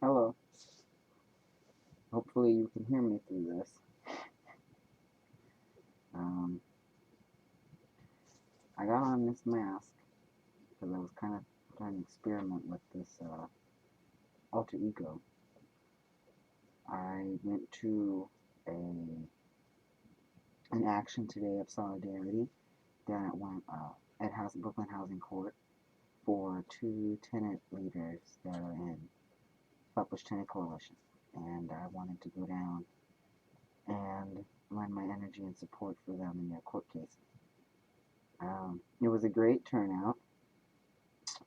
Hello. Hopefully you can hear me through this. Um, I got on this mask because I was kind of trying to experiment with this alter ego. I went to an action today of solidarity down at Brooklyn Housing Court for two tenant leaders that are in Flatbush Tenant Coalition, and I wanted to go down and lend my energy and support for them in their court cases. It was a great turnout.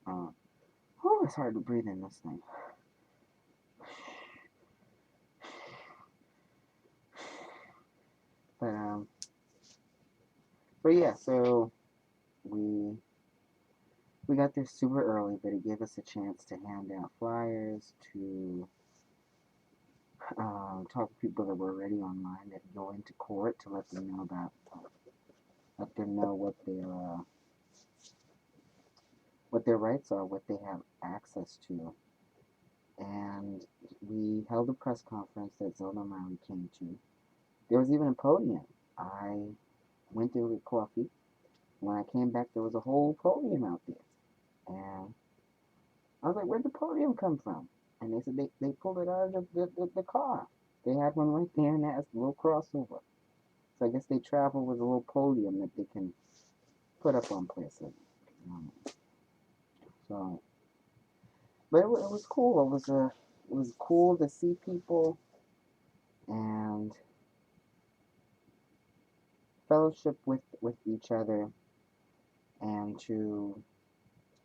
Uh, oh, it's hard to breathe in this thing. But yeah, so we we got there super early, but it gave us a chance to hand out flyers, to talk to people that were already online that go into court, to let them know what their rights are, what they have access to. And we held a press conference that Zelda Murray came to. There was even a podium. I went there with coffee. When I came back, there was a whole podium out there. And I was like, where'd the podium come from? And they said they pulled it out of the car. They had one right there, and that's a little crossover. So I guess they travel with a little podium that they can put up on places. Um, so, but it was cool. It was cool to see people and fellowship with each other, and to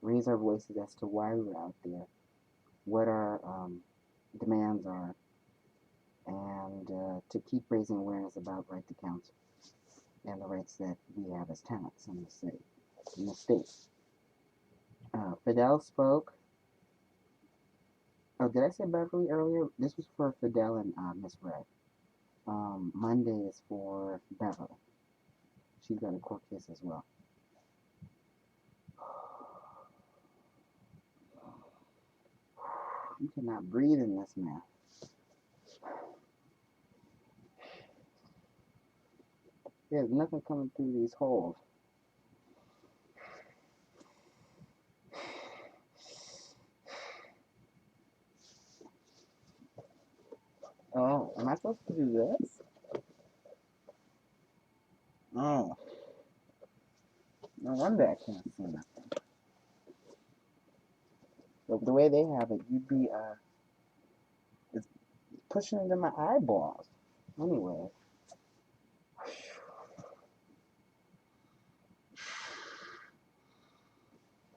raise our voices as to why we're out there, what our demands are, and to keep raising awareness about right to counsel and the rights that we have as tenants in the city, in the state. Fidel spoke. Oh, did I say Beverly earlier? This was for Fidel and Miss Red. Monday is for Beverly. She's got a court case as well. You cannot breathe in this man. There's nothing coming through these holes. Oh, am I supposed to do this? Oh, no wonder I can't see nothing. But the way they have it, you'd be it's pushing into my eyeballs. Anyway,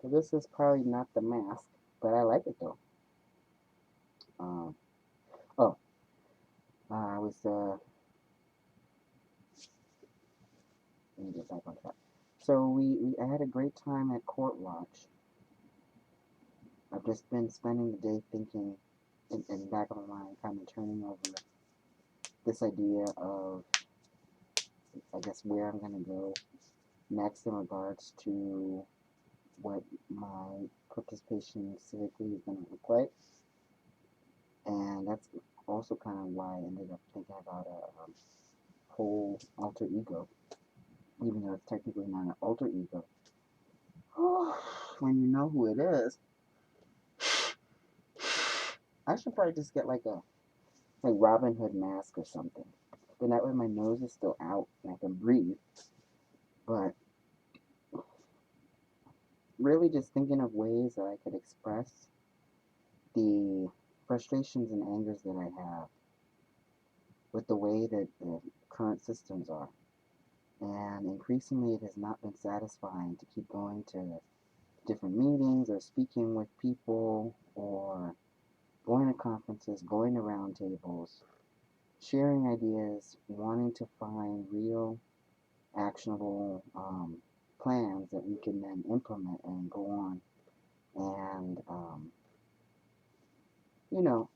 so this is probably not the mask, but I like it though. Um, oh, I was let me get back on track. So I had a great time at Court Watch. I've just been spending the day thinking, in the back of my mind, kind of turning over this idea of, I guess, where I'm gonna go next in regards to what my participation civically is gonna look like, and that's also kind of why I ended up thinking about a whole alter ego, even though it's technically not an alter ego. When you know who it is, I should probably just get like Robin Hood mask or something. Then that way my nose is still out and I can breathe. But really just thinking of ways that I could express the frustrations and angers that I have with the way that the current systems are. And increasingly it has not been satisfying to keep going to different meetings or speaking with people or going to conferences, going to roundtables, sharing ideas, wanting to find real actionable plans that we can then implement and go on and, you know,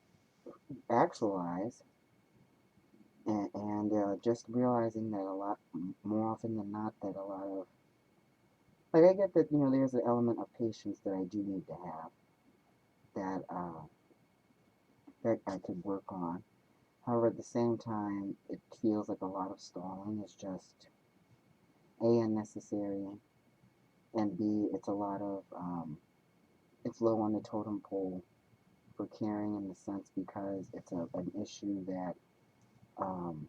actualize. And just realizing that a lot more often than not, that a lot of, like, I get that, there's an element of patience that I do need to have, that that I could work on. However, at the same time, it feels like a lot of stalling is just A, unnecessary, and B, it's a lot of, it's low on the totem pole for caring in the sense because it's an issue that um,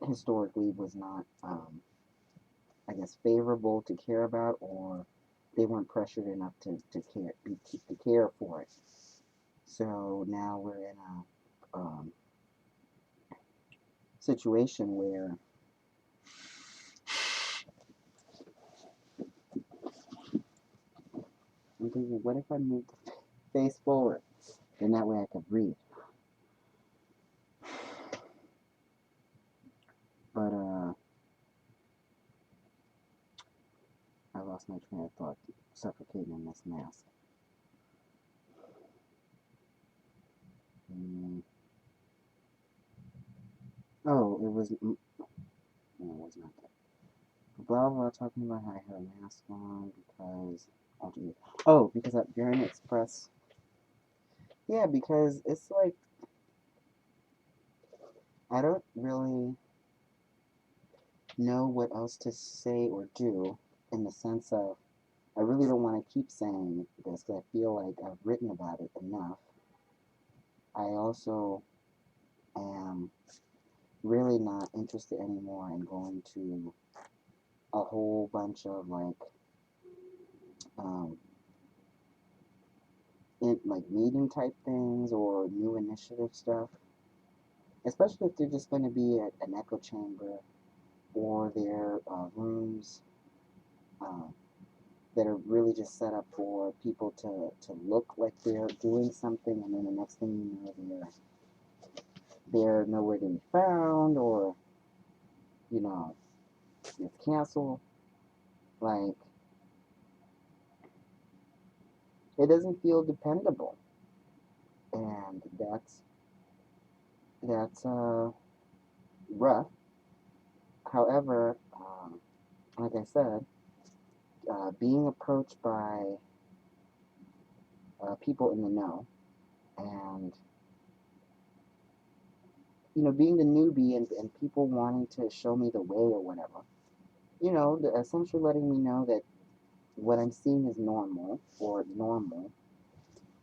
historically was not, I guess, favorable to care about, or they weren't pressured enough to care for it. So now we're in a situation where I'm thinking, what if I move the face forward? Then that way I could breathe. But I lost my train of thought, suffocating in this mask. Mm. Oh, it was. No, it was not that. Blah blah, talking about how I had a mask on because. Oh, because at Journey Express. Yeah, because it's like I don't really know what else to say or do in the sense of I really don't want to keep saying this because I feel like I've written about it enough. I also am really not interested anymore in going to a whole bunch of um, meeting type things or new initiative stuff, especially if they're just going to be at an echo chamber or their rooms uh, that are really just set up for people to look like they're doing something, and then the next thing you know, they're nowhere to be found, or you know, it's canceled. Like it doesn't feel dependable, and that's rough. However, like I said, being approached by people in the know, and being the newbie and people wanting to show me the way or whatever, essentially letting me know that what I'm seeing is normal or normal,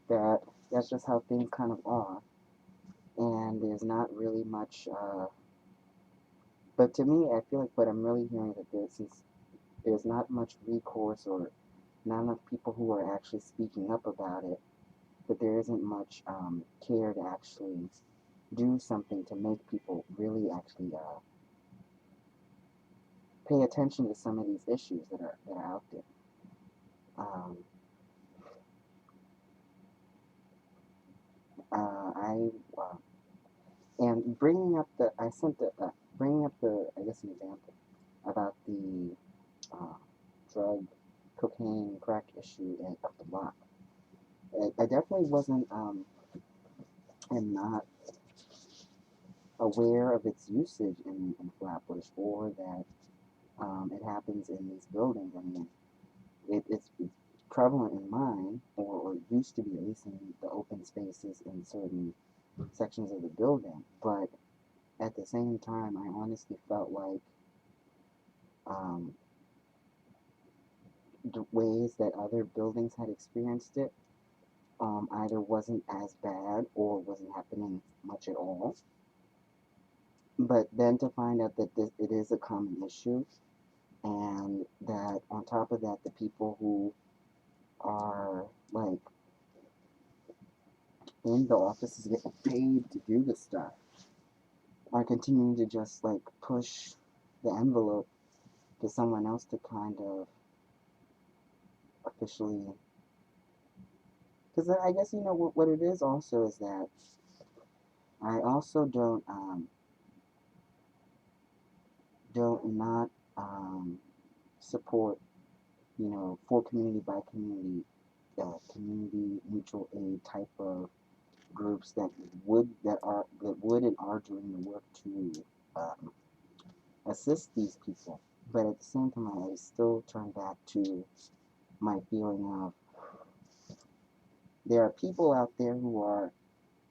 that that's just how things kind of are, and there's not really much. But to me, I feel like what I'm really hearing is that since there's not much recourse or not enough people who are actually speaking up about it, that there isn't much care to actually do something to make people really actually pay attention to some of these issues that are out there. Um, I and bringing up the I sent the bringing up the I guess an example about the uh, drug, cocaine, crack issue of the block. I definitely wasn't am not aware of its usage in Flatbush or that it happens in these buildings. I mean, it's prevalent in mine, or used to be at least in the open spaces in certain sections of the building. But at the same time, I honestly felt like um, the ways that other buildings had experienced it either wasn't as bad or wasn't happening much at all. But then to find out that it is a common issue, and that on top of that, the people who are like in the offices getting paid to do this stuff are continuing to just like push the envelope to someone else to kind of officially. Because I guess what it is also is that I also don't not support for community by community community mutual aid type of groups that would and are doing the work to um, assist these people. But at the same time, I still turn back to my feeling of there are people out there who are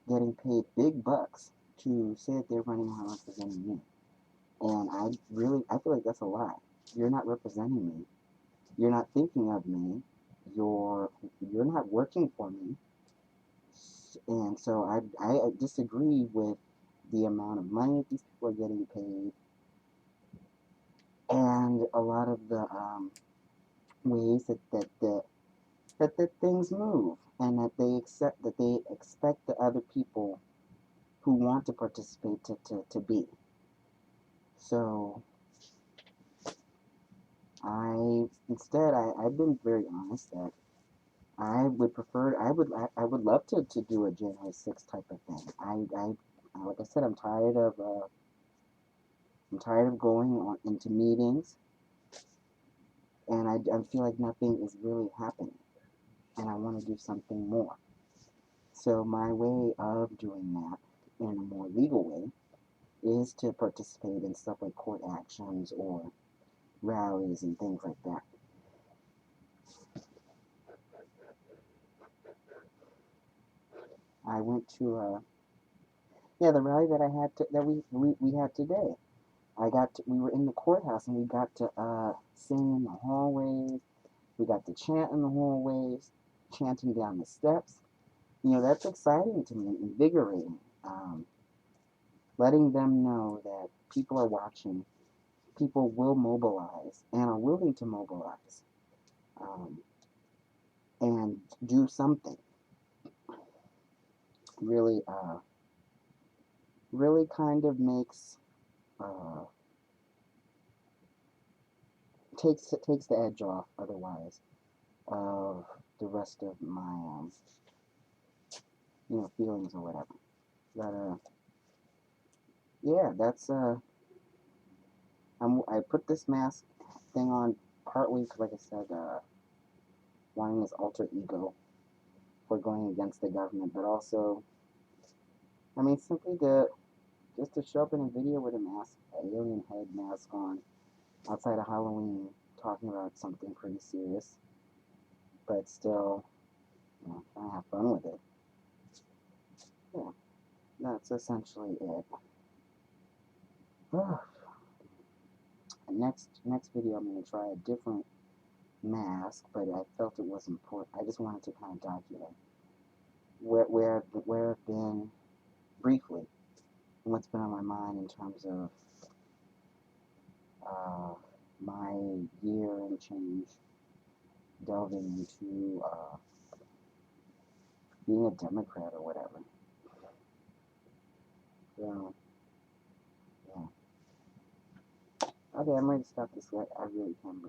getting paid big bucks to say that they're running around representing me. And I feel like that's a lie. You're not representing me. You're not thinking of me. You're not working for me. And so I disagree with the amount of money that these people are getting paid and a lot of the ways that things move and that they expect the other people who want to participate to be. So I've been very honest that I would love to do a January 6th type of thing. Like I said, I'm tired of going on into meetings, and I feel like nothing is really happening, and I want to do something more. So my way of doing that in a more legal way is to participate in stuff like court actions or rallies and things like that. I went to the rally that I had to, that we had today. We were in the courthouse and we got to sing in the hallways. We got to chant in the hallways, chanting down the steps. You know, that's exciting to me, invigorating. Letting them know that people are watching, people will mobilize and are willing to mobilize um, and do something. Really, really kind of uh, takes the edge off otherwise of the rest of my feelings or whatever. But yeah, that's I put this mask thing on partly because, like I said, wanting this alter ego for going against the government, but also, I mean, simply to just to show up in a video with a mask, an alien head mask on, outside of Halloween, talking about something pretty serious, but still, trying to have fun with it. Yeah, that's essentially it. Next video, I'm gonna try a different mask, but I felt it was important. I just wanted to kind of document where I've been briefly, and what's been on my mind in terms of uh, my year and change delving into being a Democrat or whatever. So, yeah. Okay, I'm ready to stop this. I really can.